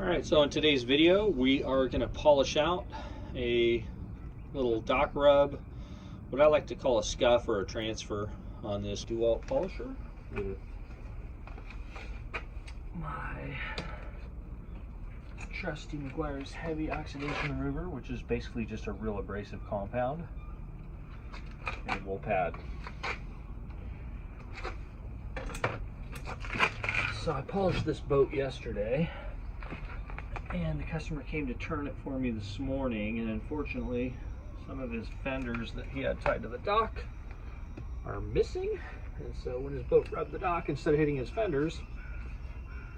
Alright, so in today's video we are going to polish out a little dock rub, what I like to call a scuff or a transfer on this Dewalt polisher with my trusty meguiars heavy oxidation remover, which is basically just a real abrasive compound, and wool pad. So I polished this boat yesterday, and the customer came to turn it for me this morning, and unfortunately some of his fenders that he had tied to the dock are missing, and so when his boat rubbed the dock, instead of hitting his fenders,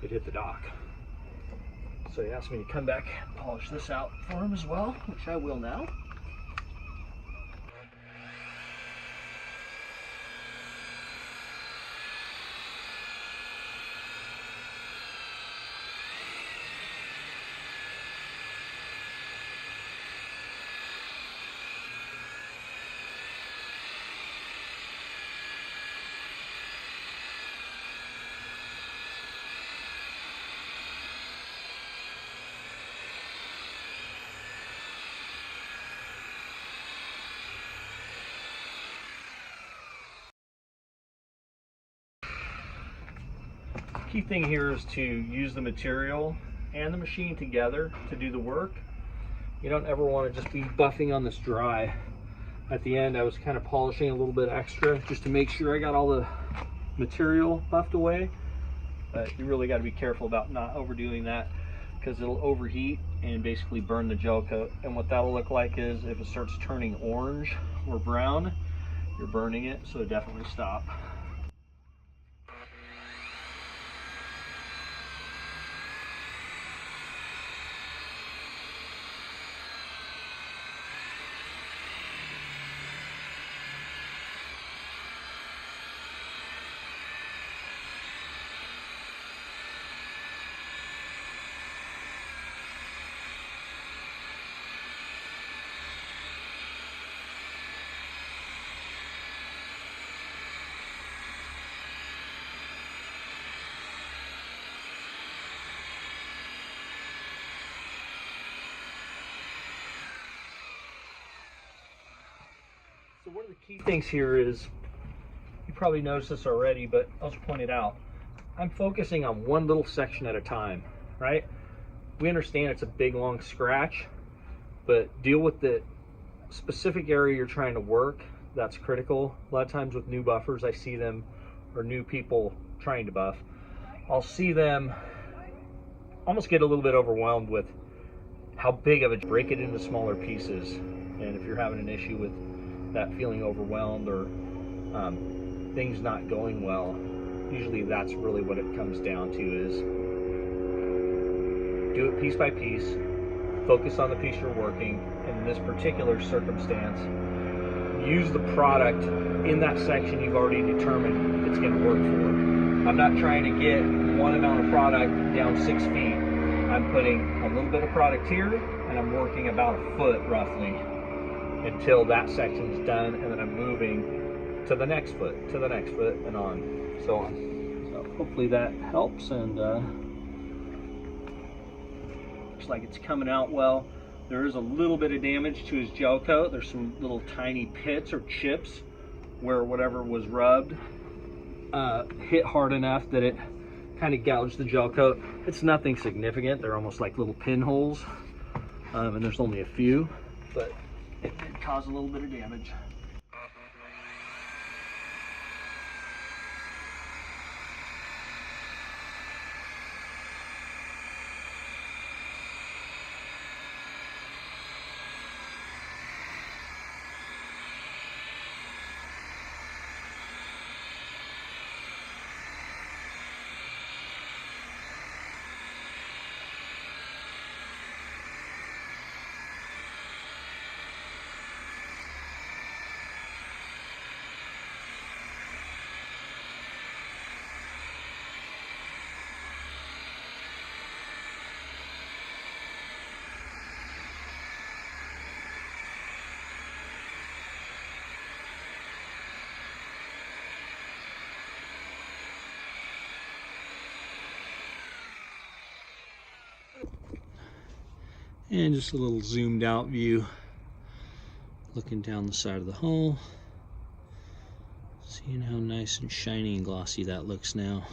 it hit the dock. So he asked me to come back and polish this out for him as well, which I will now. Key thing here is to use the material and the machine together to do the work. You don't ever want to just be buffing on this dry. At the end I was kind of polishing a little bit extra just to make sure I got all the material buffed away, but you really got to be careful about not overdoing that, because it'll overheat and basically burn the gel coat, and what that'll look like is if it starts turning orange or brown, you're burning it, so definitely stop. So one of the key things here is, you probably noticed this already, but I'll just point it out. I'm focusing on one little section at a time, right? We understand it's a big long scratch, but deal with the specific area you're trying to work. That's critical. A lot of times with new buffers, I see them, or new people trying to buff, I'll see them almost get a little bit overwhelmed with how big of it. Break it into smaller pieces, and if you're having an issue with that feeling overwhelmed or things not going well, usually that's really what it comes down to, is do it piece by piece, focus on the piece you're working, and in this particular circumstance, use the product in that section you've already determined it's going to work for. I'm not trying to get one amount of product down 6 feet. I'm putting a little bit of product here, and I'm working about a foot roughly until that section is done, and then I'm moving to the next foot, and on, so on. So hopefully that helps, and looks like it's coming out well. There is a little bit of damage to his gel coat. There's some little tiny pits or chips where whatever was rubbed hit hard enough that it kind of gouged the gel coat. It's nothing significant. They're almost like little pinholes, and there's only a few, but it did cause a little bit of damage. And just a little zoomed out view looking down the side of the hull. Seeing how nice and shiny and glossy that looks now.